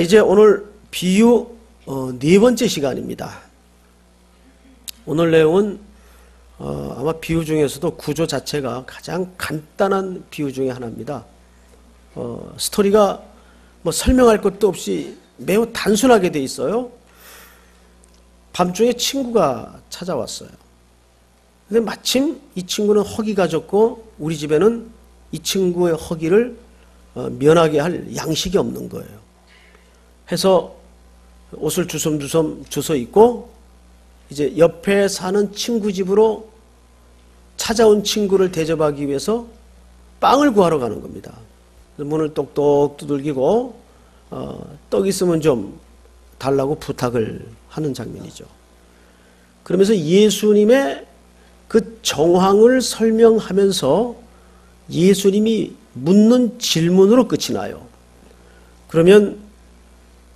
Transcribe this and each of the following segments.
이제 오늘 비유 네 번째 시간입니다. 오늘 내용은 아마 비유 중에서도 구조 자체가 가장 간단한 비유 중에 하나입니다. 스토리가 뭐 설명할 것도 없이 매우 단순하게 돼 있어요. 밤중에 친구가 찾아왔어요. 근데 마침 이 친구는 허기가 졌고 우리 집에는 이 친구의 허기를 면하게 할 양식이 없는 거예요. 해서 옷을 주섬주섬 주워 입고 이제 옆에 사는 친구 집으로 찾아온 친구를 대접하기 위해서 빵을 구하러 가는 겁니다. 문을 똑똑 두들기고 떡 있으면 좀 달라고 부탁을 하는 장면이죠. 그러면서 예수님의 그 정황을 설명하면서 예수님이 묻는 질문으로 끝이 나요. 그러면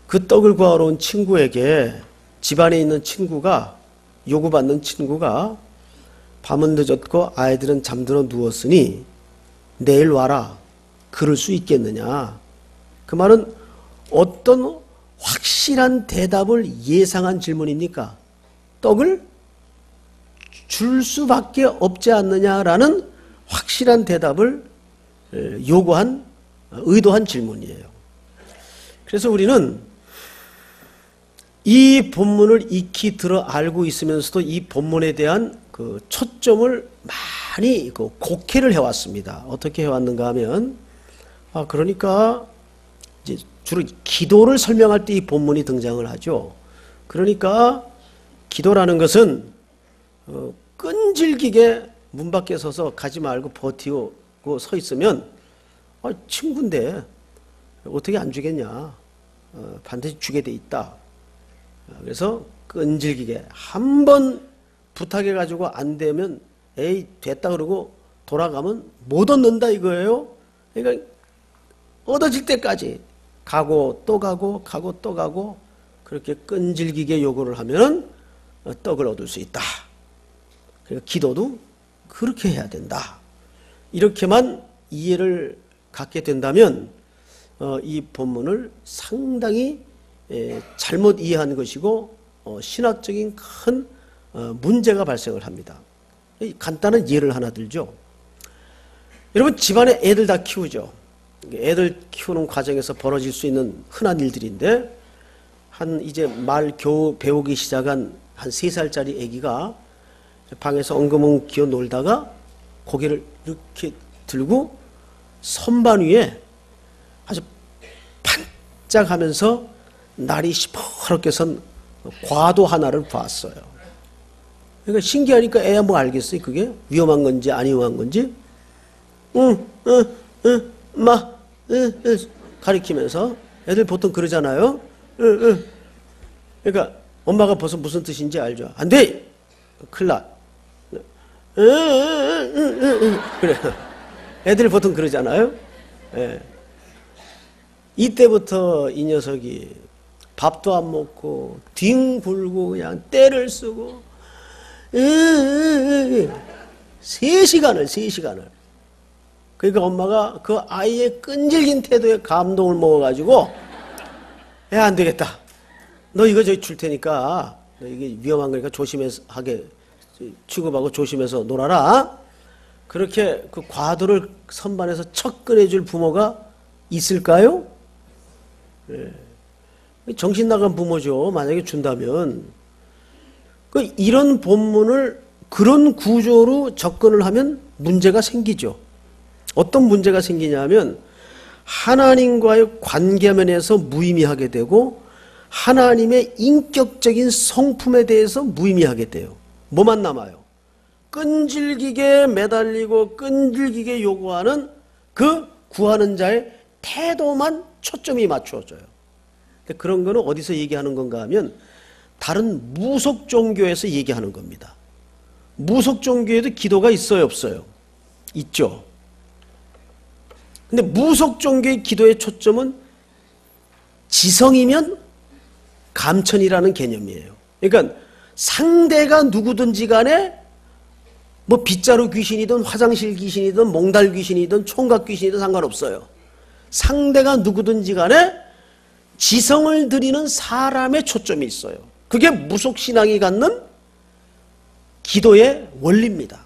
그 떡을 구하러 온 친구에게 집안에 있는 친구가 요구받는 친구가 밤은 늦었고 아이들은 잠들어 누웠으니 내일 와라. 그럴 수 있겠느냐. 그 말은 어떤 확실한 대답을 예상한 질문입니까? 떡을 줄 수밖에 없지 않느냐라는 확실한 대답을 요구한, 의도한 질문이에요. 그래서 우리는 이 본문을 익히 들어 알고 있으면서도 이 본문에 대한 그 초점을 많이 곡해를 해왔습니다. 어떻게 해왔는가 하면, 그러니까 이제 주로 기도를 설명할 때 이 본문이 등장을 하죠. 그러니까 기도라는 것은 끈질기게 문 밖에 서서 가지 말고 버티고 서 있으면 친구인데 어떻게 안 주겠냐. 반드시 주게 돼 있다. 그래서 끈질기게 한 번 부탁해가지고 안 되면 에이 됐다 그러고 돌아가면 못 얻는다 이거예요. 그러니까 얻어질 때까지 가고 또 가고 가고 또 가고 그렇게 끈질기게 요구를 하면 떡을 얻을 수 있다. 그러니까 기도도 그렇게 해야 된다. 이렇게만 이해를 갖게 된다면 이 본문을 상당히 잘못 이해한 것이고 신학적인 큰 문제가 발생을 합니다. 간단한 예를 하나 들죠. 여러분 집안에 애들 다 키우죠. 애들 키우는 과정에서 벌어질 수 있는 흔한 일들인데 이제 말 겨우 배우기 시작한 한 3살짜리 아기가 방에서 엉금엉금 놀다가 고개를 이렇게 들고 선반 위에 아주 반짝하면서 날이 시퍼렇게 선 과도 하나를 봤어요. 그러니까 신기하니까 애야 뭐 알겠어요? 그게 위험한 건지 안 위험한 건지? 가리키면서 애들 보통 그러잖아요. 그러니까 엄마가 벌써 무슨 뜻인지 알죠. 안 돼! 큰일 나. 그래. 애들 보통 그러잖아요. 예. 이때부터 이 녀석이 밥도 안 먹고 뒹굴고 그냥 떼를 쓰고 3시간을 그러니까 엄마가 그 아이의 끈질긴 태도에 감동을 먹어가지고 야 안 되겠다. 너 이거 저기 줄 테니까 너 이게 위험한 거니까 조심해서 하게 취급하고 조심해서 놀아라. 그렇게 그 과도를 선반에서 척 꺼내줄 부모가 있을까요? 네. 정신 나간 부모죠. 만약에 준다면. 이런 본문을 그런 구조로 접근을 하면 문제가 생기죠. 어떤 문제가 생기냐면 하나님과의 관계면에서 무의미하게 되고 하나님의 인격적인 성품에 대해서 무의미하게 돼요. 뭐만 남아요? 끈질기게 매달리고 끈질기게 요구하는 그 구하는 자의 태도만 초점이 맞추어져요. 그런 거는 어디서 얘기하는 건가 하면 다른 무속 종교에서 얘기하는 겁니다. 무속 종교에도 기도가 있어요, 없어요? 있죠. 근데 무속 종교의 기도의 초점은 지성이면 감천이라는 개념이에요. 그러니까 상대가 누구든지 간에 뭐 빗자루 귀신이든 화장실 귀신이든 몽달 귀신이든 총각 귀신이든 상관없어요. 상대가 누구든지 간에 지성을 드리는 사람의 초점이 있어요. 그게 무속신앙이 갖는 기도의 원리입니다.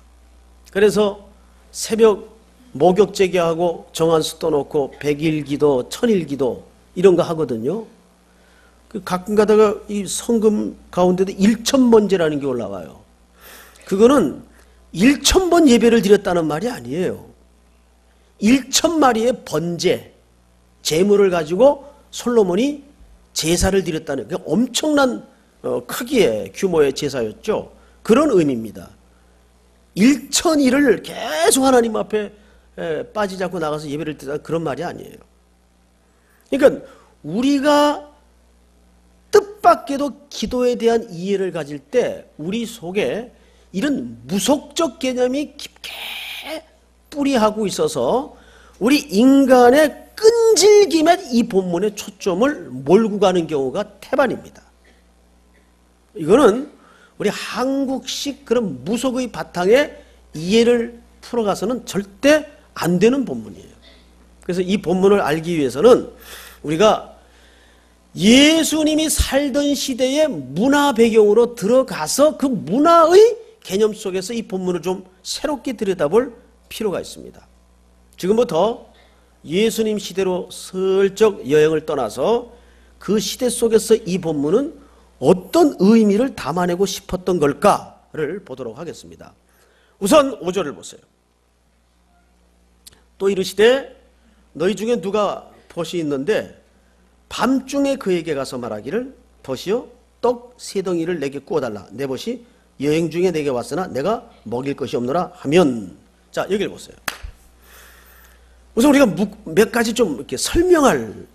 그래서 새벽 목욕제기하고 정한수 떠놓고 100일 기도, 1000일 기도 이런 거 하거든요. 가끔 가다가 이 성금 가운데도 1000번제라는 게 올라와요. 그거는 1000번 예배를 드렸다는 말이 아니에요. 1000마리의 번제, 제물을 가지고 솔로몬이 제사를 드렸다는, 엄청난 크기의 규모의 제사였죠. 그런 의미입니다. 1000일을 계속 하나님 앞에 빠지지 않고 나가서 예배를 드렸다, 그런 말이 아니에요. 그러니까 우리가 뜻밖에도 기도에 대한 이해를 가질 때 우리 속에 이런 무속적 개념이 깊게 뿌리하고 있어서 우리 인간의 끈질김에 이 본문의 초점을 몰고 가는 경우가 태반입니다. 이거는 우리 한국식 그런 무속의 바탕에 이해를 풀어가서는 절대 안 되는 본문이에요. 그래서 이 본문을 알기 위해서는 우리가 예수님이 살던 시대의 문화 배경으로 들어가서 그 문화의 개념 속에서 이 본문을 좀 새롭게 들여다볼 필요가 있습니다. 지금부터 예수님 시대로 슬쩍 여행을 떠나서 그 시대 속에서 이 본문은 어떤 의미를 담아내고 싶었던 걸까를 보도록 하겠습니다. 우선 5절을 보세요. 또 이르시되 너희 중에 누가 벗이 있는데 밤중에 그에게 가서 말하기를 벗이여 떡 3덩이를 내게 구워달라. 내 벗이 여행 중에 내게 왔으나 내가 먹일 것이 없노라 하면. 자, 여기를 보세요. 우선 우리가 몇 가지 좀 이렇게 설명할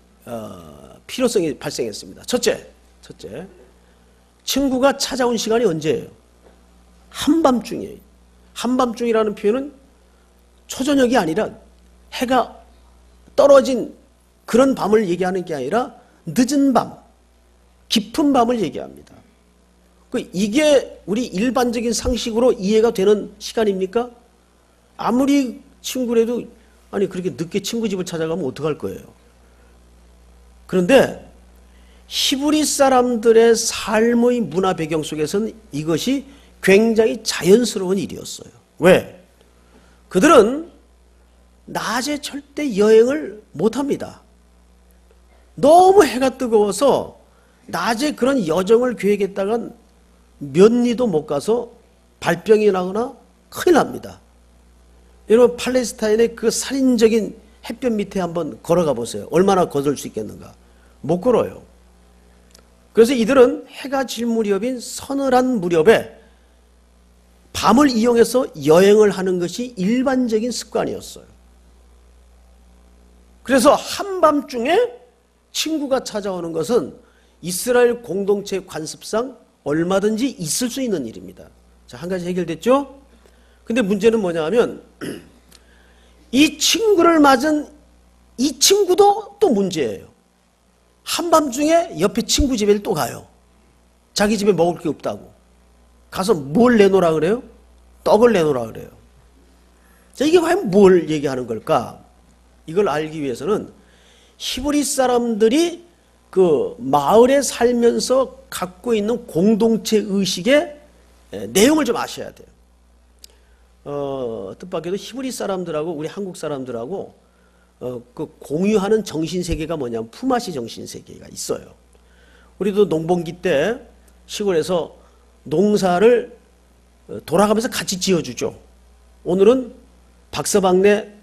필요성이 발생했습니다. 첫째, 친구가 찾아온 시간이 언제예요? 한밤중이에요. 한밤중이라는 표현은 초저녁이 아니라 해가 떨어진 그런 밤을 얘기하는 게 아니라 늦은 밤, 깊은 밤을 얘기합니다. 이게 우리 일반적인 상식으로 이해가 되는 시간입니까? 아무리 친구라도 아니 그렇게 늦게 친구 집을 찾아가면 어떡할 거예요? 그런데 히브리 사람들의 삶의 문화 배경 속에서는 이것이 굉장히 자연스러운 일이었어요. 왜? 그들은 낮에 절대 여행을 못합니다. 너무 해가 뜨거워서 낮에 그런 여정을 계획했다간 몇 리도 못 가서 발병이 나거나 큰일 납니다. 여러분 팔레스타인의 그 살인적인 햇볕 밑에 한번 걸어가 보세요. 얼마나 걸을 수 있겠는가? 못 걸어요. 그래서 이들은 해가 질 무렵인 서늘한 무렵에 밤을 이용해서 여행을 하는 것이 일반적인 습관이었어요. 그래서 한밤중에 친구가 찾아오는 것은 이스라엘 공동체 관습상 얼마든지 있을 수 있는 일입니다. 자, 한 가지 해결됐죠? 근데 문제는 뭐냐 하면 이 친구를 맞은 이 친구도 또 문제예요. 한밤중에 옆에 친구 집에 또 가요. 자기 집에 먹을 게 없다고. 가서 뭘 내놓으라 그래요? 떡을 내놓으라 그래요. 자, 이게 과연 뭘 얘기하는 걸까? 이걸 알기 위해서는 히브리 사람들이 그 마을에 살면서 갖고 있는 공동체 의식의 내용을 좀 아셔야 돼요. 뜻밖에도 히브리 사람들하고 우리 한국 사람들하고 그 공유하는 정신세계가 뭐냐면 품앗이 정신세계가 있어요. 우리도 농번기 때 시골에서 농사를 돌아가면서 같이 지어주죠. 오늘은 박서방네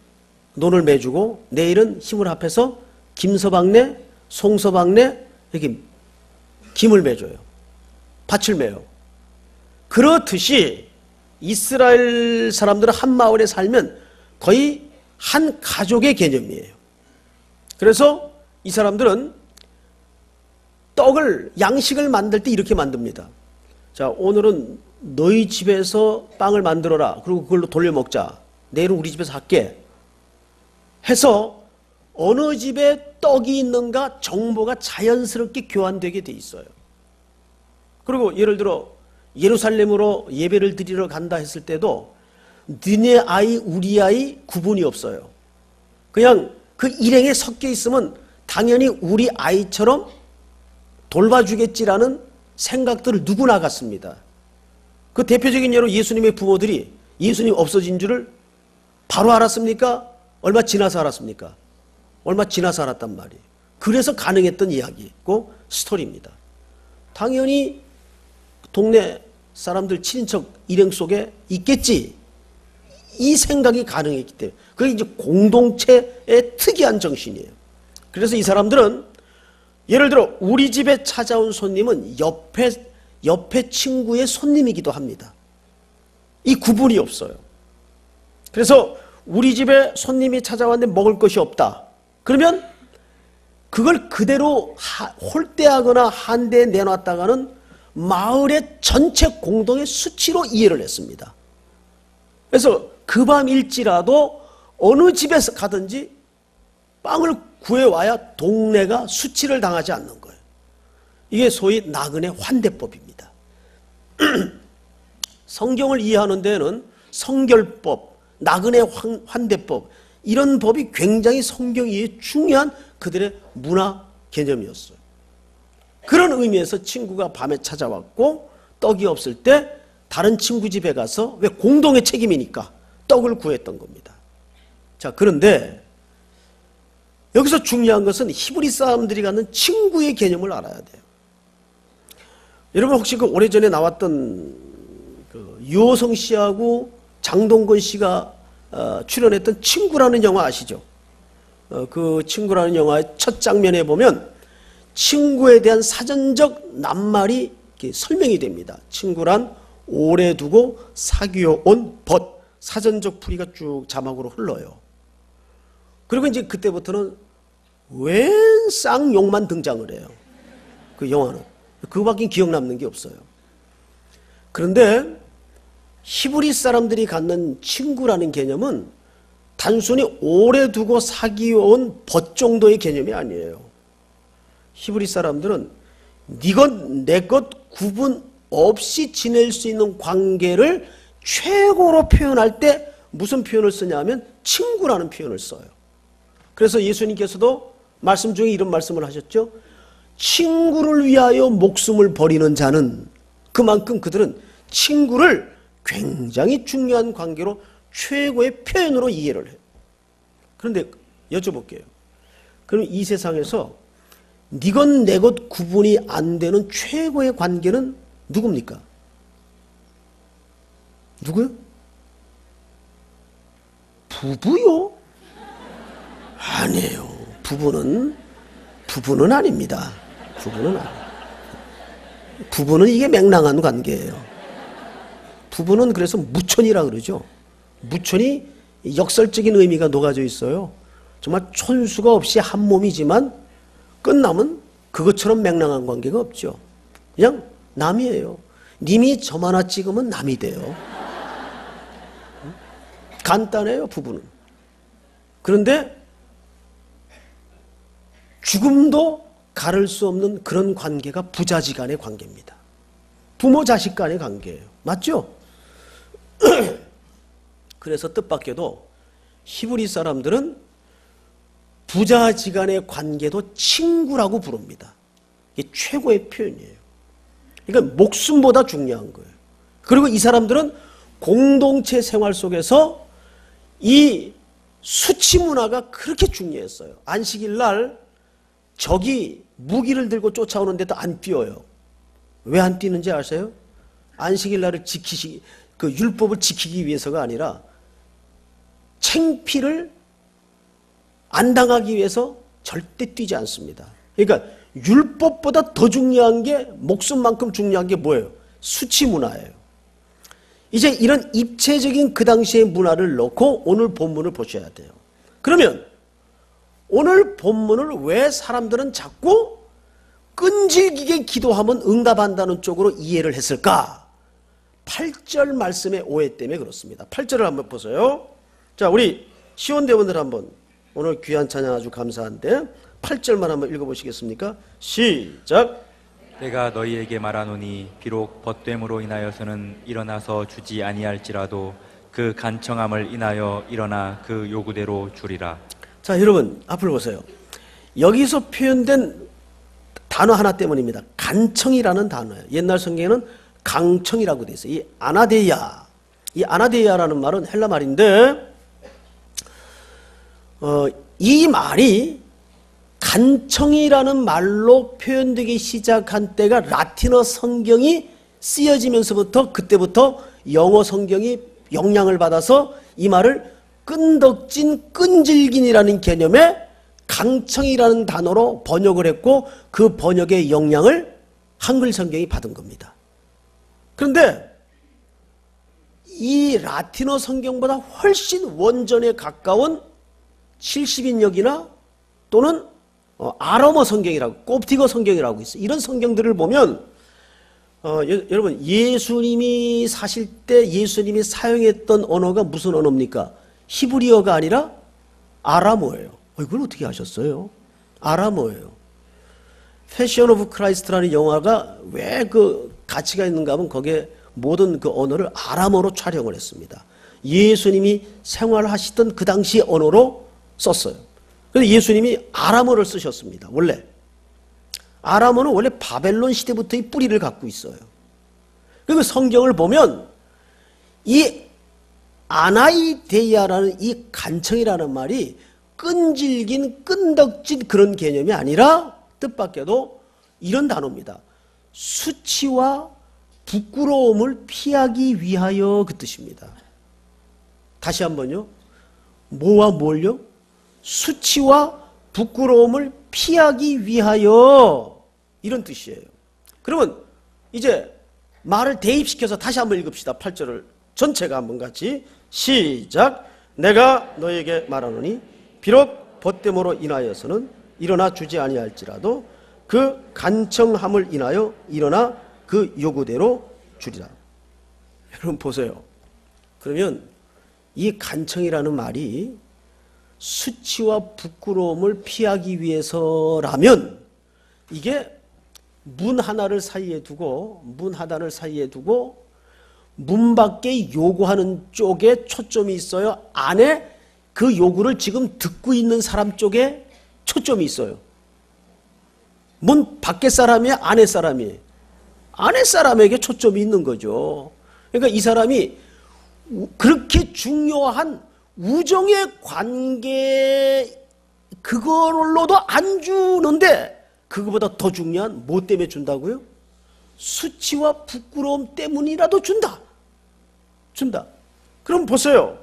논을 매주고 내일은 힘을 합해서 김서방네, 송서방네 이렇게 김을 매줘요. 밭을 매요. 그렇듯이 이스라엘 사람들은 한 마을에 살면 거의 한 가족의 개념이에요. 그래서 이 사람들은 떡을, 양식을 만들 때 이렇게 만듭니다. 자, 오늘은 너희 집에서 빵을 만들어라. 그리고 그걸로 돌려 먹자. 내일은 우리 집에서 할게. 해서 어느 집에 떡이 있는가 정보가 자연스럽게 교환되게 돼 있어요. 그리고 예를 들어 예루살렘으로 예배를 드리러 간다 했을 때도 너네 아이 우리 아이 구분이 없어요. 그냥 그 일행에 섞여 있으면 당연히 우리 아이처럼 돌봐주겠지라는 생각들을 누구나 갖습니다. 그 대표적인 예로 예수님의 부모들이 예수님 없어진 줄을 바로 알았습니까? 얼마 지나서 알았습니까? 얼마 지나서 알았단 말이에요. 그래서 가능했던 이야기고 스토리입니다. 당연히 동네 사람들 친인척 일행 속에 있겠지. 이 생각이 가능했기 때문에 그게 이제 공동체의 특이한 정신이에요. 그래서 이 사람들은 예를 들어 우리 집에 찾아온 손님은 옆에 친구의 손님이기도 합니다. 이 구분이 없어요. 그래서 우리 집에 손님이 찾아왔는데 먹을 것이 없다. 그러면 그걸 그대로 홀대하거나 한대에 내놨다가는 마을의 전체 공동의 수치로 이해를 했습니다. 그래서 그 밤일지라도 어느 집에서 가든지 빵을 구해와야 동네가 수치를 당하지 않는 거예요. 이게 소위 나그네 환대법입니다. 성경을 이해하는 데에는 성결법, 나그네 환대법 이런 법이 굉장히 성경 이해에 중요한 그들의 문화 개념이었어요. 그런 의미에서 친구가 밤에 찾아왔고 떡이 없을 때 다른 친구 집에 가서 왜 공동의 책임이니까 떡을 구했던 겁니다. 자, 그런데 여기서 중요한 것은 히브리 사람들이 갖는 친구의 개념을 알아야 돼요. 여러분 혹시 그 오래전에 나왔던 그 유호성 씨하고 장동건 씨가 출연했던 친구라는 영화 아시죠? 그 친구라는 영화의 첫 장면에 보면 친구에 대한 사전적 낱말이 설명이 됩니다. 친구란 오래 두고 사귀어 온 벗. 사전적 풀이가 쭉 자막으로 흘러요. 그리고 이제 그때부터는 웬 쌍욕만 등장을 해요. 그 영화는. 그거밖에 기억 남는 게 없어요. 그런데 히브리 사람들이 갖는 친구라는 개념은 단순히 오래 두고 사귀어온 벗 정도의 개념이 아니에요. 히브리 사람들은 네 것, 내 것 구분 없이 지낼 수 있는 관계를 최고로 표현할 때 무슨 표현을 쓰냐면 친구라는 표현을 써요. 그래서 예수님께서도 말씀 중에 이런 말씀을 하셨죠. 친구를 위하여 목숨을 버리는 자는 그만큼 그들은 친구를 굉장히 중요한 관계로 최고의 표현으로 이해를 해요. 그런데 여쭤볼게요. 그럼 이 세상에서 네 것 내 것 구분이 안 되는 최고의 관계는 누굽니까? 누구요? 부부요? 아니에요. 부부는 아닙니다. 부부는 이게 맹랑한 관계예요. 부부는 그래서 무천이라 그러죠. 무천이 역설적인 의미가 녹아져 있어요. 정말 촌수가 없이 한 몸이지만 끝나면 그것처럼 맹랑한 관계가 없죠. 그냥 남이에요. 님이 점 하나 찍으면 남이 돼요. 간단해요, 부부는. 그런데 죽음도 가를 수 없는 그런 관계가 부자지간의 관계입니다. 부모 자식 간의 관계예요. 맞죠? 그래서 뜻밖에도 히브리 사람들은 부자지간의 관계도 친구라고 부릅니다. 이게 최고의 표현이에요. 그러니까 목숨보다 중요한 거예요. 그리고 이 사람들은 공동체 생활 속에서 이 수치 문화가 그렇게 중요했어요. 안식일 날 적이 무기를 들고 쫓아오는데도 안 뛰어요. 왜 안 뛰는지 아세요? 안식일 날을 그 율법을 지키기 위해서가 아니라 창피를 안 당하기 위해서 절대 뛰지 않습니다. 그러니까 율법보다 더 중요한 게 목숨만큼 중요한 게 뭐예요? 수치 문화예요. 이제 이런 입체적인 그 당시의 문화를 넣고 오늘 본문을 보셔야 돼요. 그러면 오늘 본문을 왜 사람들은 자꾸 끈질기게 기도하면 응답한다는 쪽으로 이해를 했을까? 8절 말씀의 오해 때문에 그렇습니다. 8절을 한번 보세요. 자, 우리 시온대원들 한번 오늘 귀한 찬양 아주 감사한데 8절만 한번 읽어보시겠습니까? 시작. 내가 너희에게 말하노니 비록 벗됨으로 인하여서는 일어나서 주지 아니할지라도 그 간청함을 인하여 일어나 그 요구대로 주리라. 자, 여러분 앞을 보세요. 여기서 표현된 단어 하나 때문입니다. 간청이라는 단어예요. 옛날 성경에는 강청이라고 되어 있어요. 이 아나데이아, 이 아나데이아라는 말은 헬라 말인데 이 말이 간청이라는 말로 표현되기 시작한 때가 라틴어 성경이 쓰여지면서부터 그때부터 영어 성경이 영향을 받아서 이 말을 끈덕진 끈질긴이라는 개념의 강청이라는 단어로 번역을 했고 그 번역의 영향을 한글 성경이 받은 겁니다. 그런데 이 라틴어 성경보다 훨씬 원전에 가까운 70인역이나 또는 아람어 성경이라고 콥티거 성경이라고 있어요. 이런 성경들을 보면 여러분 예수님이 사실 때 예수님이 사용했던 언어가 무슨 언어입니까? 히브리어가 아니라 아람어예요. 이걸 어떻게 아셨어요? 아람어예요. 패션 오브 크라이스트라는 영화가 왜 그 가치가 있는가 하면 거기에 모든 그 언어를 아람어로 촬영을 했습니다. 예수님이 생활하시던 그 당시 언어로 썼어요. 그래서 예수님이 아람어를 쓰셨습니다. 원래 아람어는 원래 바벨론 시대부터의 뿌리를 갖고 있어요. 그리고 성경을 보면 이 아나이데이아라는 이 간청이라는 말이 끈질긴 끈덕진 그런 개념이 아니라 뜻밖에도 이런 단어입니다. 수치와 부끄러움을 피하기 위하여 그 뜻입니다. 다시 한번요. 뭐와 뭘요? 수치와 부끄러움을 피하기 위하여 이런 뜻이에요. 그러면 이제 말을 대입시켜서 다시 한번 읽읍시다. 8절을 전체가 한번 같이 시작. 내가 너에게 말하노니 비록 벗됨으로 인하여서는 일어나 주지 아니할지라도 그 간청함을 인하여 일어나 그 요구대로 주리라. 여러분 보세요. 그러면 이 간청이라는 말이 수치와 부끄러움을 피하기 위해서라면 이게 문 하나를 사이에 두고 문 밖에 요구하는 쪽에 초점이 있어요. 안에 그 요구를 지금 듣고 있는 사람 쪽에 초점이 있어요. 문 밖에 사람이야? 안에 사람이에요? 안에 사람에게 초점이 있는 거죠. 그러니까 이 사람이 그렇게 중요한 우정의 관계 그걸로도 안 주는데 그거보다 더 중요한 뭐 때문에 준다고요? 수치와 부끄러움 때문이라도 준다. 그럼 보세요.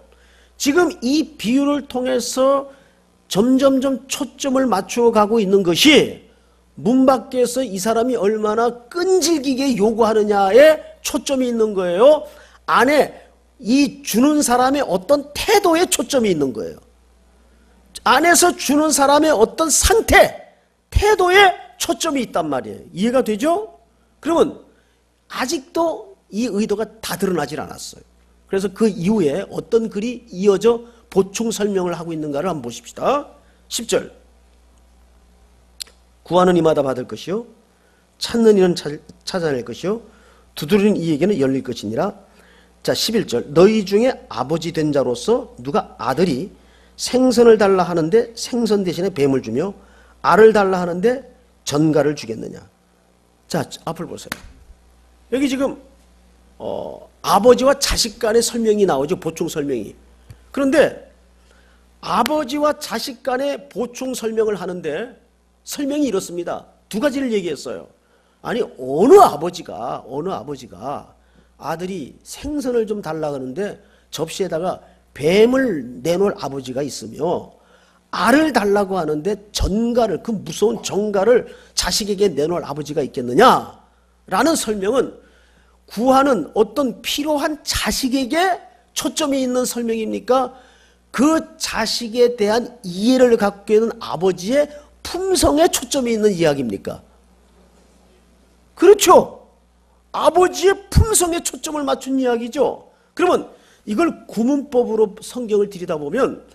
지금 이 비유를 통해서 점점점 초점을 맞추어 가고 있는 것이 문 밖에서 이 사람이 얼마나 끈질기게 요구하느냐에 초점이 있는 거예요. 안에 이 주는 사람의 어떤 태도에 초점이 있는 거예요. 안에서 주는 사람의 어떤 상태, 태도에 초점이 있단 말이에요. 이해가 되죠? 그러면 아직도 이 의도가 다 드러나질 않았어요. 그래서 그 이후에 어떤 글이 이어져 보충 설명을 하고 있는가를 한번 보십시다. 10절. 구하는 이마다 받을 것이요 찾는 이는 찾아낼 것이요 두드리는 이에게는 열릴 것이니라. 자, 11절. 너희 중에 아버지 된 자로서 누가 아들이 생선을 달라 하는데 생선 대신에 뱀을 주며 알을 달라 하는데 전갈을 주겠느냐. 자, 앞을 보세요. 여기 지금 아버지와 자식 간의 설명이 나오죠. 보충 설명이. 그런데 아버지와 자식 간의 보충 설명을 하는데 설명이 이렇습니다. 두 가지를 얘기했어요. 아니 어느 아버지가 아들이 생선을 좀 달라 하는데 접시에다가 뱀을 내놓을 아버지가 있으며 알을 달라고 하는데 전갈을, 그 무서운 전갈을 자식에게 내놓을 아버지가 있겠느냐 라는 설명은 구하는 어떤 필요한 자식에게 초점이 있는 설명입니까? 그 자식에 대한 이해를 갖고 있는 아버지의 품성에 초점이 있는 이야기입니까? 그렇죠. 아버지의 품성에 초점을 맞춘 이야기죠. 그러면 이걸 구문법으로 성경을 들여다보면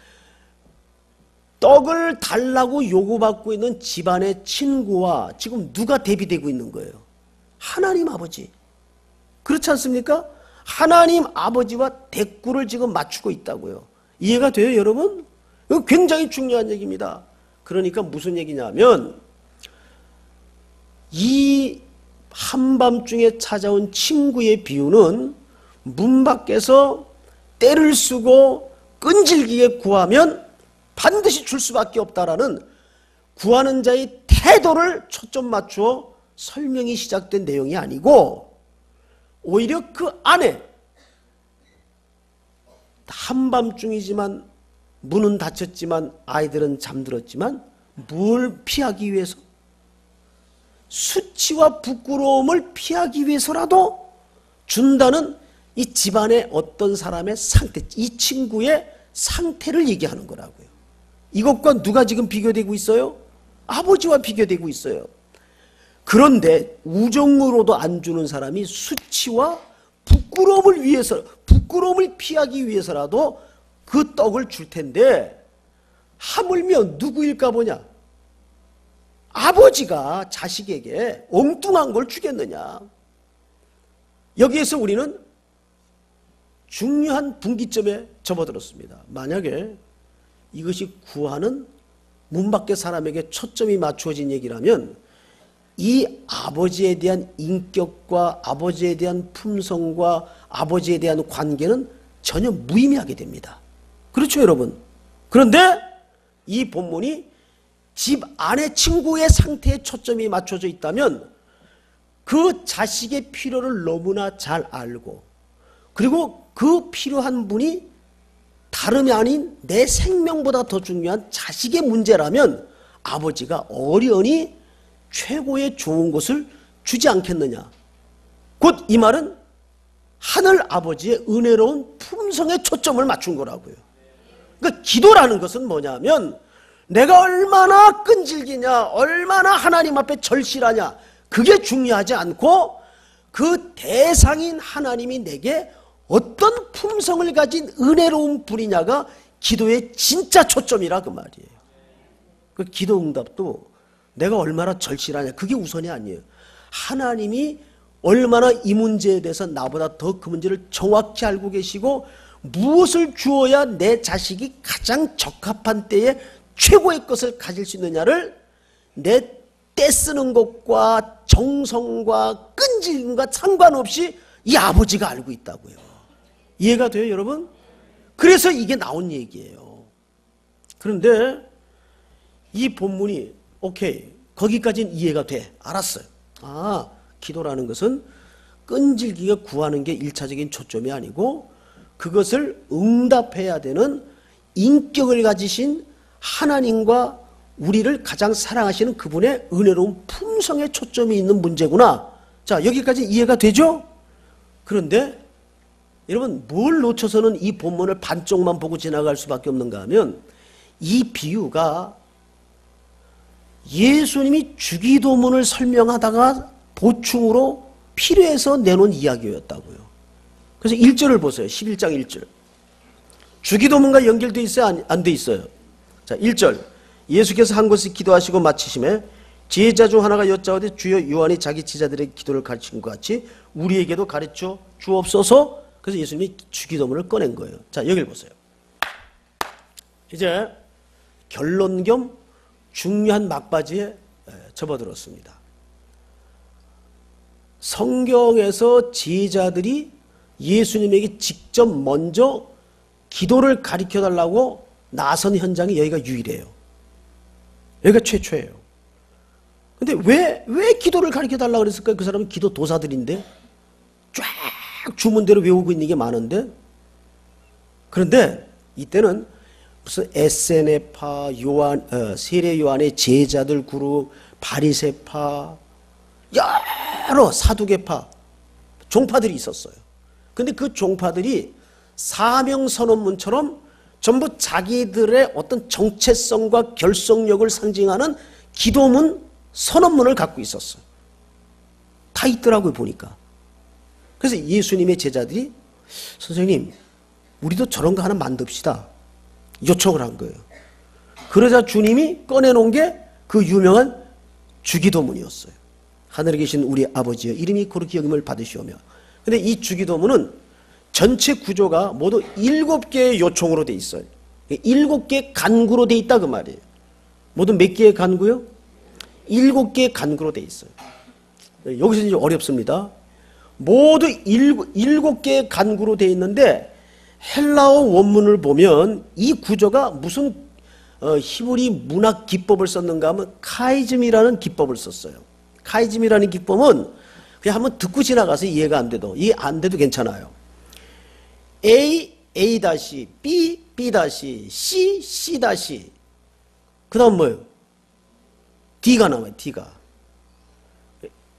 떡을 달라고 요구받고 있는 집안의 친구와 지금 누가 대비되고 있는 거예요? 하나님 아버지. 그렇지 않습니까? 하나님 아버지와 대꾸를 지금 맞추고 있다고요. 이해가 돼요, 여러분? 이거 굉장히 중요한 얘기입니다. 그러니까 무슨 얘기냐면 이 한밤중에 찾아온 친구의 비유는 문 밖에서 떼를 쓰고 끈질기게 구하면 반드시 줄 수밖에 없다라는 구하는 자의 태도를 초점 맞추어 설명이 시작된 내용이 아니고 오히려 그 안에 한밤중이지만 문은 닫혔지만 아이들은 잠들었지만 뭘 피하기 위해서? 수치와 부끄러움을 피하기 위해서라도 준다는 이 집안의 어떤 사람의 상태, 이 친구의 상태를 얘기하는 거라고요. 이것과 누가 지금 비교되고 있어요? 아버지와 비교되고 있어요. 그런데 우정으로도 안 주는 사람이 수치와 부끄러움을 위해서, 부끄러움을 피하기 위해서라도 그 떡을 줄 텐데 하물며 누구일까 보냐? 아버지가 자식에게 엉뚱한 걸 주겠느냐? 여기에서 우리는 중요한 분기점에 접어들었습니다. 만약에 이것이 구하는 문 밖의 사람에게 초점이 맞추어진 얘기라면 이 아버지에 대한 인격과 아버지에 대한 품성과 아버지에 대한 관계는 전혀 무의미하게 됩니다. 그렇죠, 여러분? 그런데 이 본문이 집 안의 친구의 상태에 초점이 맞춰져 있다면 그 자식의 필요를 너무나 잘 알고 그리고 그 필요한 분이 다름이 아닌 내 생명보다 더 중요한 자식의 문제라면 아버지가 어련히 최고의 좋은 것을 주지 않겠느냐. 곧 이 말은 하늘 아버지의 은혜로운 품성에 초점을 맞춘 거라고요. 그러니까 기도라는 것은 뭐냐면 내가 얼마나 끈질기냐, 얼마나 하나님 앞에 절실하냐, 그게 중요하지 않고 그 대상인 하나님이 내게 어떤 품성을 가진 은혜로운 분이냐가 기도의 진짜 초점이라 그 말이에요. 그 기도 응답도 내가 얼마나 절실하냐, 그게 우선이 아니에요. 하나님이 얼마나 이 문제에 대해서 나보다 더 그 문제를 정확히 알고 계시고 무엇을 주어야 내 자식이 가장 적합한 때에 최고의 것을 가질 수 있느냐를 내 떼쓰는 것과 정성과 끈질김과 상관없이 이 아버지가 알고 있다고요. 이해가 돼요, 여러분? 그래서 이게 나온 얘기예요. 그런데 이 본문이 오케이, 거기까지는 이해가 돼. 알았어요. 아, 기도라는 것은 끈질기게 구하는 게 1차적인 초점이 아니고 그것을 응답해야 되는 인격을 가지신 하나님과 우리를 가장 사랑하시는 그분의 은혜로운 품성에 초점이 있는 문제구나. 자, 여기까지 이해가 되죠? 그런데 여러분, 뭘 놓쳐서는 이 본문을 반쪽만 보고 지나갈 수밖에 없는가 하면 이 비유가 예수님이 주기도문을 설명하다가 보충으로 필요해서 내놓은 이야기였다고요. 그래서 1절을 보세요. 11장 1절. 주기도문과 연결되어 있어요? 안 돼 있어요? 자, 1절. 예수께서 한 곳에 기도하시고 마치심에 제자 중 하나가 여짜오되 주여 요한이 자기 제자들에게 기도를 가르친 것 같이 우리에게도 가르쳐 주옵소서. 그래서 예수님이 주기도문을 꺼낸 거예요. 자, 여기를 보세요. 이제 결론 겸 중요한 막바지에 접어들었습니다. 성경에서 제자들이 예수님에게 직접 먼저 기도를 가르쳐달라고 나선 현장이 여기가 유일해요. 여기가 최초예요. 근데 왜 기도를 가르쳐달라고 그랬을까요? 그 사람은 기도 도사들인데 쫙 주문대로 외우고 있는 게 많은데, 그런데 이때는 무슨 에세네파, 세례 요한의 제자들 그룹, 바리새파, 여러 사두개파, 종파들이 있었어요. 근데 그 종파들이 사명선언문처럼 전부 자기들의 어떤 정체성과 결속력을 상징하는 기도문, 선언문을 갖고 있었어요. 다 있더라고요, 보니까. 그래서 예수님의 제자들이 선생님, 우리도 저런 거 하나 만듭시다. 요청을 한 거예요. 그러자 주님이 꺼내놓은 게 그 유명한 주기도문이었어요. 하늘에 계신 우리 아버지여 이름이 거룩히 여김을 받으시오며. 근데 이 주기도문은 전체 구조가 모두 7개의 요청으로 돼 있어요. 7개의 간구로 돼 있다 그 말이에요. 모두 몇 개의 간구요? 7개의 간구로 돼 있어요. 여기서 이제 어렵습니다. 모두 7개의 간구로 돼 있는데 헬라어 원문을 보면 이 구조가 무슨 히브리 문학 기법을 썼는가 하면 카이즘이라는 기법을 썼어요. 카이즘이라는 기법은 그냥 한번 듣고 지나가서 이해가 안 돼도 이해 안 돼도 괜찮아요. A, A-, B, B-, C, C-, 그 다음 뭐예요? D가 나와요. D가.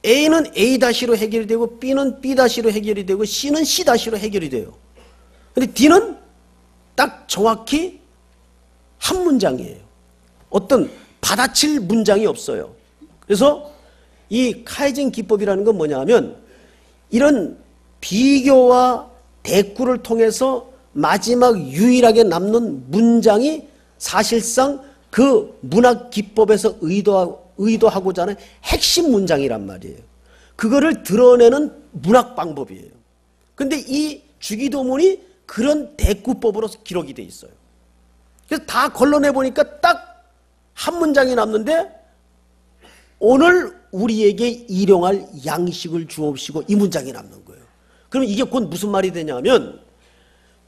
A는 A-로 해결이 되고 B는 B-로 해결이 되고 C는 C-로 해결이 돼요. 근데 D는 딱 정확히 한 문장이에요. 어떤 받아칠 문장이 없어요. 그래서 이 카이징 기법이라는 건 뭐냐면 이런 비교와 대꾸를 통해서 마지막 유일하게 남는 문장이 사실상 그 문학 기법에서 의도하고자 하는 핵심 문장이란 말이에요. 그거를 드러내는 문학 방법이에요. 근데 이 주기도문이 그런 대꾸법으로 기록이 돼 있어요. 그래서 다 걸러내 보니까 딱 한 문장이 남는데 오늘 우리에게 일용할 양식을 주옵시고 이 문장이 남는 거예요. 그럼 이게 곧 무슨 말이 되냐면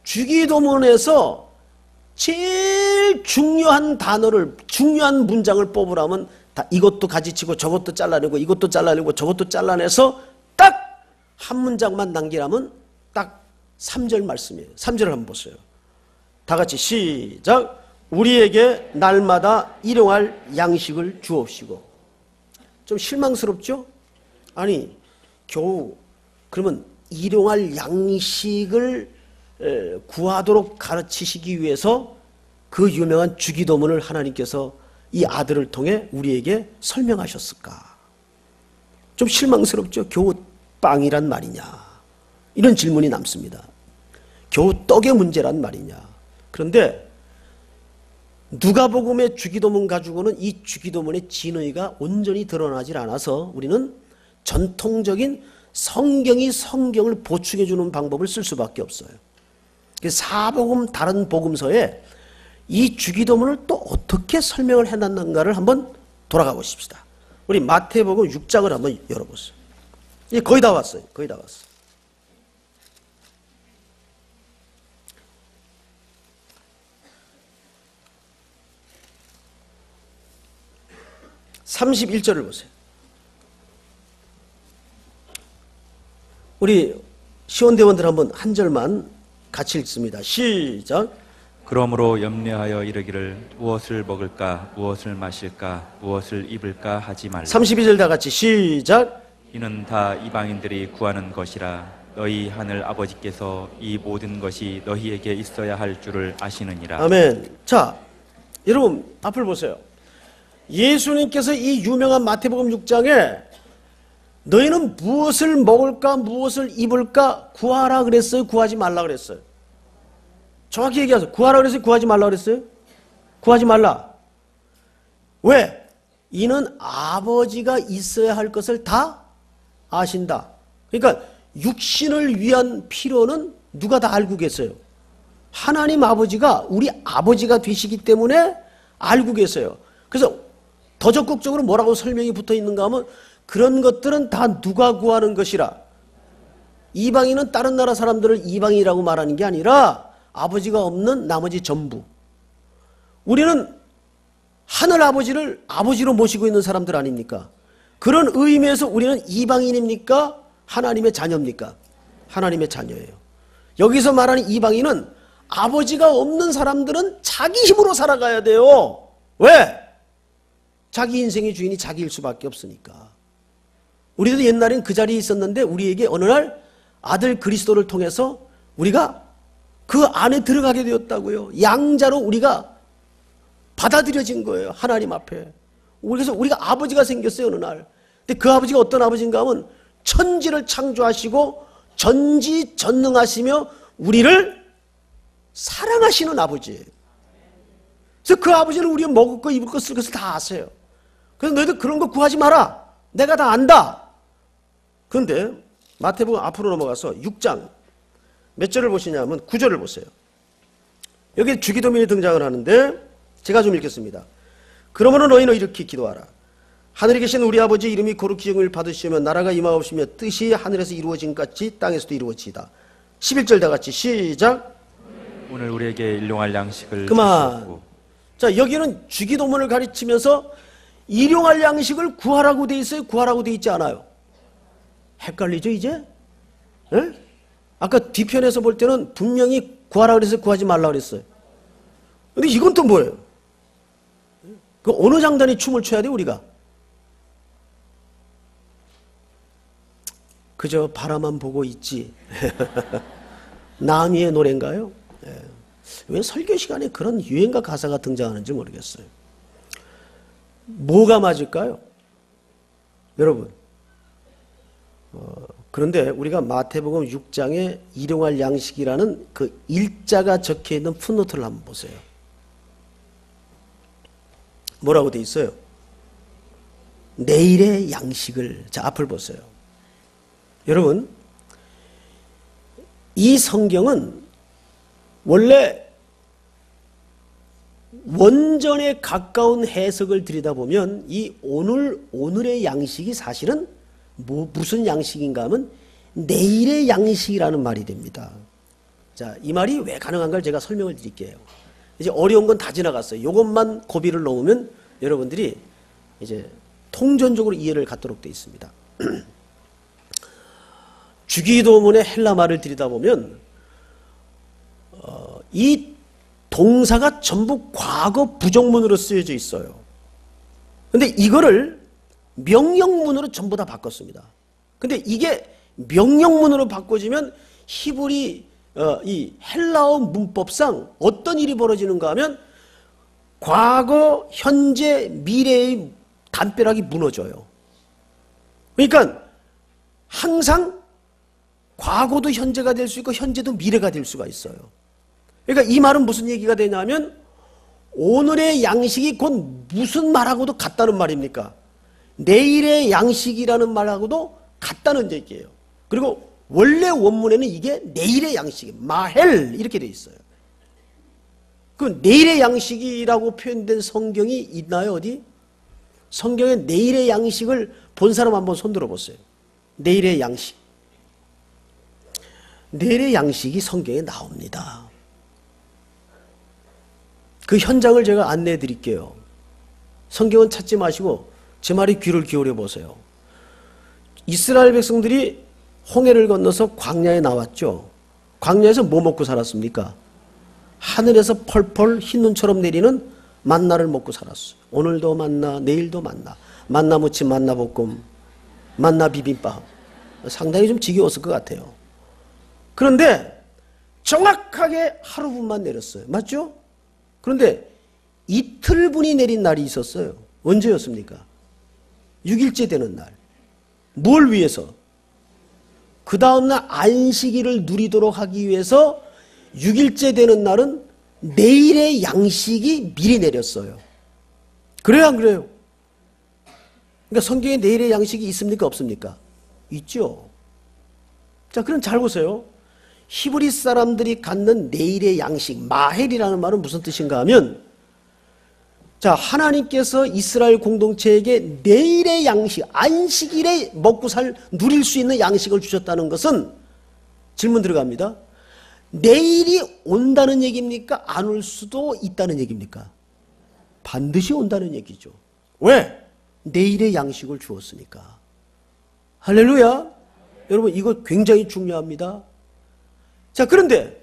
주기도문에서 제일 중요한 단어를 중요한 문장을 뽑으라면 다 이것도 가지치고 저것도 잘라내고 이것도 잘라내고 저것도 잘라내서 딱 한 문장만 남기라면 딱 3절 말씀이에요. 3절을 한번 보세요. 다 같이 시작. 우리에게 날마다 일용할 양식을 주옵시고. 좀 실망스럽죠? 아니 겨우 그러면 일용할 양식을 구하도록 가르치시기 위해서 그 유명한 주기도문을 하나님께서 이 아들을 통해 우리에게 설명하셨을까? 좀 실망스럽죠? 겨우 빵이란 말이냐? 이런 질문이 남습니다. 겨우 떡의 문제란 말이냐? 그런데 누가복음의 주기도문 가지고는 이 주기도문의 진의가 온전히 드러나질 않아서 우리는 전통적인 성경이 성경을 보충해 주는 방법을 쓸 수밖에 없어요. 사복음 다른 복음서에 이 주기도문을 또 어떻게 설명을 해놨는가를 한번 돌아가 보십시다. 우리 마태복음 6장을 한번 열어보세요. 이제 거의 다 왔어요. 거의 다 왔어요. (31절을) 보세요. 우리 시원대원들 한번 한 절만 같이 읽습니다. 시작. 그러므로 염려하여 이르기를 무엇을 먹을까 무엇을 마실까 무엇을 입을까 하지 말라. 32절 다 같이 시작. 이는 다 이방인들이 구하는 것이라 너희 하늘 아버지께서 이 모든 것이 너희에게 있어야 할 줄을 아시느니라. 아멘. 자, 여러분 앞을 보세요. 예수님께서 이 유명한 마태복음 6장에 너희는 무엇을 먹을까 무엇을 입을까 구하라 그랬어요? 구하지 말라 그랬어요? 정확히 얘기하세요. 구하라 그랬어요? 구하지 말라 그랬어요? 구하지 말라. 왜? 이는 아버지가 있어야 할 것을 다 아신다. 그러니까 육신을 위한 필요는 누가 다 알고 계세요? 하나님 아버지가 우리 아버지가 되시기 때문에 알고 계세요. 그래서 더 적극적으로 뭐라고 설명이 붙어 있는가 하면 그런 것들은 다 누가 구하는 것이라. 이방인은 다른 나라 사람들을 이방인이라고 말하는 게 아니라 아버지가 없는 나머지 전부. 우리는 하늘 아버지를 아버지로 모시고 있는 사람들 아닙니까? 그런 의미에서 우리는 이방인입니까? 하나님의 자녀입니까? 하나님의 자녀예요. 여기서 말하는 이방인은 아버지가 없는 사람들은 자기 힘으로 살아가야 돼요. 왜? 자기 인생의 주인이 자기일 수밖에 없으니까. 우리도 옛날엔 그 자리에 있었는데 우리에게 어느 날 아들 그리스도를 통해서 우리가 그 안에 들어가게 되었다고요. 양자로 우리가 받아들여진 거예요. 하나님 앞에. 그래서 우리가 아버지가 생겼어요. 어느 날. 근데 그 아버지가 어떤 아버지인가 하면 천지를 창조하시고 전지전능하시며 우리를 사랑하시는 아버지예요. 그래서 그 아버지는 우리가 먹을 거 입을 거 쓸 것을 다 아세요. 그래서 너희들 그런 거 구하지 마라. 내가 다 안다. 그런데 마태복음 앞으로 넘어가서 6장 몇 절을 보시냐면 9절을 보세요. 여기 주기도문이 등장을 하는데 제가 좀 읽겠습니다. 그러므로 너희는 이렇게 기도하라. 하늘에 계신 우리 아버지 이름이 거룩히 여김을 받으시며 나라가 임하옵시며 뜻이 하늘에서 이루어진 것 같이 땅에서도 이루어지이다. 11절 다 같이 시작. 오늘 우리에게 일용할 양식을 그만. 주시옵고. 자, 여기는 주기도문을 가르치면서 일용할 양식을 구하라고 돼 있어요? 구하라고 돼 있지 않아요? 헷갈리죠 이제? 에? 아까 뒤편에서 볼 때는 분명히 구하라 그래서 구하지 말라 그랬어요. 근데 이건 또 뭐예요? 그 어느 장단이 춤을 춰야 돼 우리가? 그저 바라만 보고 있지. 나미의 노래인가요? 예. 왜 설교 시간에 그런 유행가 가사가 등장하는지 모르겠어요. 뭐가 맞을까요? 여러분, 그런데 우리가 마태복음 6장에 일용할 양식이라는 그 일자가 적혀있는 풋노트를 한번 보세요. 뭐라고 돼 있어요? 내일의 양식을. 자, 앞을 보세요. 여러분, 이 성경은 원래 원전에 가까운 해석을 들여다보면 이 오늘의 양식이 사실은 무슨 양식인가 하면 내일의 양식이라는 말이 됩니다. 자, 이 말이 왜 가능한 걸 제가 설명을 드릴게요. 이제 어려운 건 다 지나갔어요. 이것만 고비를 넘으면 여러분들이 이제 통전적으로 이해를 갖도록 되어 있습니다. 주기도문의 헬라말을 들여다보면 이 동사가 전부 과거 부정문으로 쓰여져 있어요. 근데 이거를 명령문으로 전부 다 바꿨습니다. 근데 이게 명령문으로 바꿔지면 히브리 이 헬라어 문법상 어떤 일이 벌어지는가 하면 과거, 현재, 미래의 담벼락이 무너져요. 그러니까 항상 과거도 현재가 될 수 있고 현재도 미래가 될 수가 있어요. 그러니까 이 말은 무슨 얘기가 되냐면 오늘의 양식이 곧 무슨 말하고도 같다는 말입니까? 내일의 양식이라는 말하고도 같다는 얘기예요. 그리고 원래 원문에는 이게 내일의 양식, 마헬 이렇게 되어 있어요. 그 내일의 양식이라고 표현된 성경이 있나요? 어디? 성경에 내일의 양식을 본 사람 한번 손들어 보세요. 내일의 양식. 내일의 양식이 성경에 나옵니다. 그 현장을 제가 안내해 드릴게요. 성경은 찾지 마시고 제 말에 귀를 기울여 보세요. 이스라엘 백성들이 홍해를 건너서 광야에 나왔죠. 광야에서 뭐 먹고 살았습니까? 하늘에서 펄펄 흰 눈처럼 내리는 만나를 먹고 살았어요. 오늘도 만나, 내일도 만나. 만나 무침, 만나 볶음, 만나 비빔밥. 상당히 좀 지겨웠을 것 같아요. 그런데 정확하게 하루분만 내렸어요. 맞죠? 그런데 이틀분이 내린 날이 있었어요. 언제였습니까? 6일째 되는 날. 뭘 위해서? 그 다음날 안식일을 누리도록 하기 위해서 6일째 되는 날은 내일의 양식이 미리 내렸어요. 그래요, 안 그래요? 그러니까 성경에 내일의 양식이 있습니까, 없습니까? 있죠. 자, 그럼 잘 보세요. 히브리 사람들이 갖는 내일의 양식, 마헬이라는 말은 무슨 뜻인가 하면, 자, 하나님께서 이스라엘 공동체에게 내일의 양식, 안식일에 먹고 누릴 수 있는 양식을 주셨다는 것은 질문 들어갑니다. 내일이 온다는 얘기입니까? 안 올 수도 있다는 얘기입니까? 반드시 온다는 얘기죠. 왜? 내일의 양식을 주었으니까. 할렐루야. 여러분, 이거 굉장히 중요합니다. 자, 그런데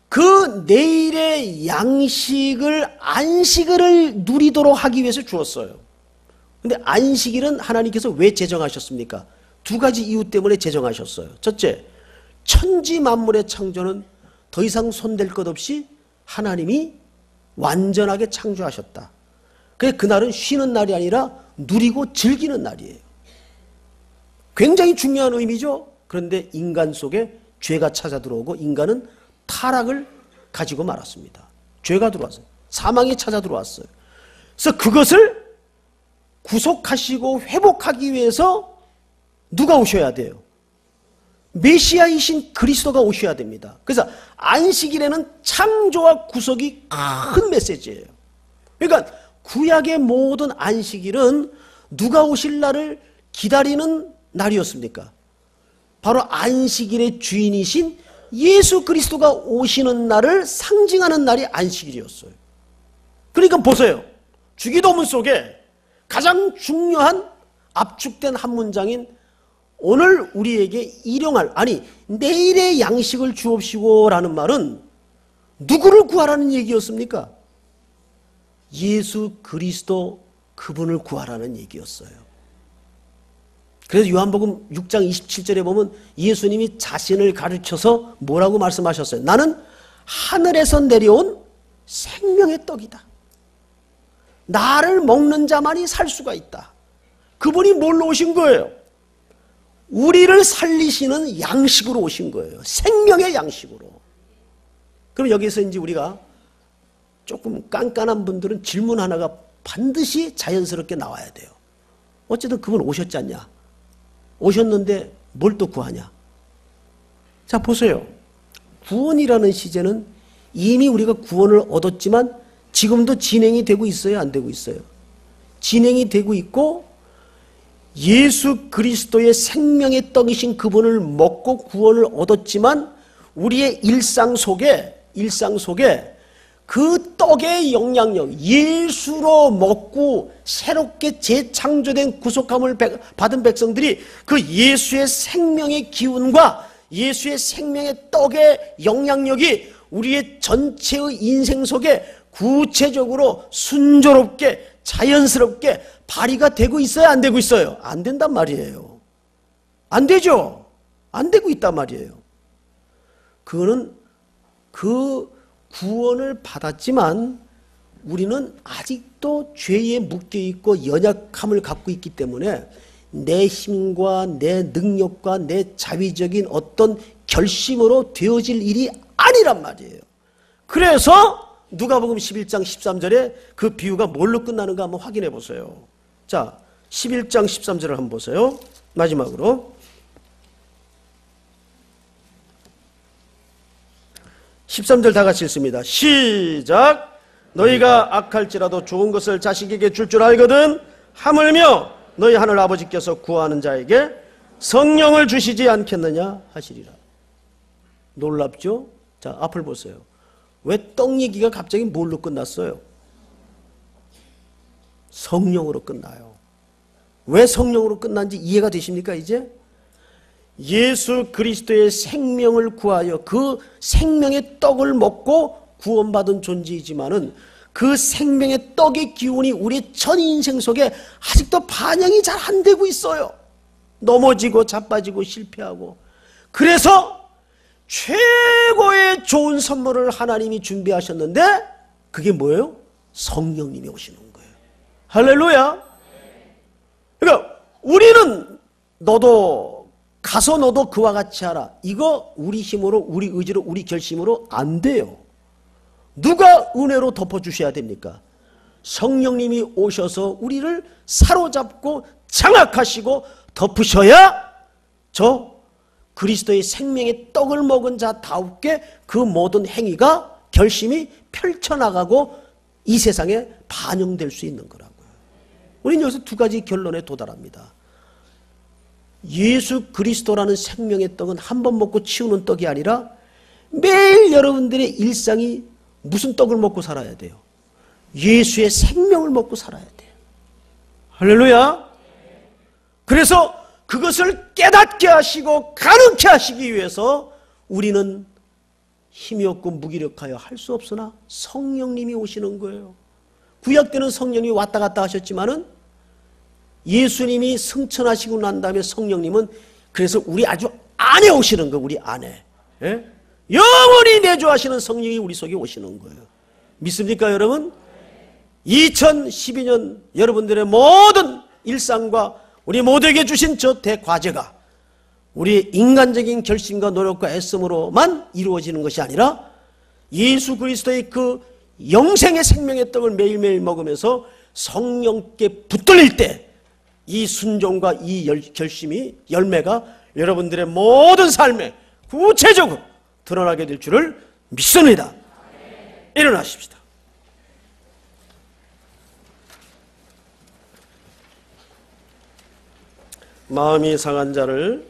그 내일의 양식을, 안식일을 누리도록 하기 위해서 주었어요. 근데 안식일은 하나님께서 왜 제정하셨습니까? 두 가지 이유 때문에 제정하셨어요. 첫째, 천지 만물의 창조는 더 이상 손댈 것 없이 하나님이 완전하게 창조하셨다. 그래서 그날은 쉬는 날이 아니라 누리고 즐기는 날이에요. 굉장히 중요한 의미죠. 그런데 인간 속에 죄가 찾아 들어오고 인간은 타락을 가지고 말았습니다. 죄가 들어왔어요. 사망이 찾아 들어왔어요. 그래서 그것을 구속하시고 회복하기 위해서 누가 오셔야 돼요? 메시아이신 그리스도가 오셔야 됩니다. 그래서 안식일에는 창조와 구속이 큰 메시지예요. 그러니까 구약의 모든 안식일은 누가 오실 날을 기다리는 날이었습니까? 바로 안식일의 주인이신 예수 그리스도가 오시는 날을 상징하는 날이 안식일이었어요. 그러니까 보세요. 주기도문 속에 가장 중요한 압축된 한 문장인 오늘 우리에게 일용할, 아니 내일의 양식을 주옵시고 라는 말은 누구를 구하라는 얘기였습니까? 예수 그리스도 그분을 구하라는 얘기였어요. 그래서 요한복음 6장 27절에 보면 예수님이 자신을 가르쳐서 뭐라고 말씀하셨어요? 나는 하늘에서 내려온 생명의 떡이다. 나를 먹는 자만이 살 수가 있다. 그분이 뭘로 오신 거예요? 우리를 살리시는 양식으로 오신 거예요. 생명의 양식으로. 그럼 여기서 이제 우리가 조금 깐깐한 분들은 질문 하나가 반드시 자연스럽게 나와야 돼요. 어쨌든 그분 오셨지 않냐? 오셨는데 뭘 또 구하냐? 자, 보세요. 구원이라는 시제는 이미 우리가 구원을 얻었지만 지금도 진행이 되고 있어요? 안 되고 있어요? 진행이 되고 있고 예수 그리스도의 생명의 떡이신 그분을 먹고 구원을 얻었지만 우리의 일상 속에 그 떡의 영향력, 예수로 먹고 새롭게 재창조된 구속함을 받은 백성들이 그 예수의 생명의 기운과 예수의 생명의 떡의 영향력이 우리의 전체의 인생 속에 구체적으로 순조롭게 자연스럽게 발휘가 되고 있어요? 안 되고 있어요? 안 된단 말이에요. 안 되죠? 안 되고 있단 말이에요. 그거는 그 구원을 받았지만 우리는 아직도 죄에 묶여있고 연약함을 갖고 있기 때문에 내 힘과 내 능력과 내 자위적인 어떤 결심으로 되어질 일이 아니란 말이에요. 그래서 누가복음 11장 13절에 그 비유가 뭘로 끝나는가 한번 확인해 보세요. 자, 11장 13절을 한번 보세요. 마지막으로 13절 다 같이 읽습니다. 시작. 너희가 악할지라도 좋은 것을 자식에게 줄 알거든 하물며 너희 하늘 아버지께서 구하는 자에게 성령을 주시지 않겠느냐 하시리라. 놀랍죠? 자, 앞을 보세요. 왜 떡 얘기가 갑자기 뭘로 끝났어요? 성령으로 끝나요. 왜 성령으로 끝난지 이해가 되십니까 이제? 예수 그리스도의 생명을 구하여 그 생명의 떡을 먹고 구원받은 존재이지만은 그 생명의 떡의 기운이 우리 전 인생 속에 아직도 반영이 잘 안 되고 있어요. 넘어지고 자빠지고 실패하고. 그래서 최고의 좋은 선물을 하나님이 준비하셨는데 그게 뭐예요? 성령님이 오시는 거예요. 할렐루야. 그러니까 우리는 너도 가서 너도 그와 같이 하라. 이거 우리 힘으로 우리 의지로 우리 결심으로 안 돼요. 누가 은혜로 덮어주셔야 됩니까? 성령님이 오셔서 우리를 사로잡고 장악하시고 덮으셔야 저 그리스도의 생명의 떡을 먹은 자다우게 그 모든 행위가 결심이 펼쳐나가고 이 세상에 반영될 수 있는 거라고요. 우리는 여기서 두 가지 결론에 도달합니다. 예수 그리스도라는 생명의 떡은 한 번 먹고 치우는 떡이 아니라 매일 여러분들의 일상이 무슨 떡을 먹고 살아야 돼요? 예수의 생명을 먹고 살아야 돼요. 할렐루야. 그래서 그것을 깨닫게 하시고 가능케 하시기 위해서 우리는 힘이 없고 무기력하여 할 수 없으나 성령님이 오시는 거예요. 구약 때는 성령님이 왔다 갔다 하셨지만은 예수님이 승천하시고 난 다음에 성령님은 그래서 우리 아주 안에 오시는 거예요. 우리 안에. 예? 영원히 내주하시는 성령이 우리 속에 오시는 거예요. 믿습니까 여러분? 2012년 여러분들의 모든 일상과 우리 모두에게 주신 저 대과제가 우리의 인간적인 결심과 노력과 애씀으로만 이루어지는 것이 아니라 예수 그리스도의 그 영생의 생명의 떡을 매일매일 먹으면서 성령께 붙들릴 때 이 순종과 이 결심이 열매가 여러분들의 모든 삶에 구체적으로 드러나게 될 줄을 믿습니다. 일어나십시다. 마음이 상한 자를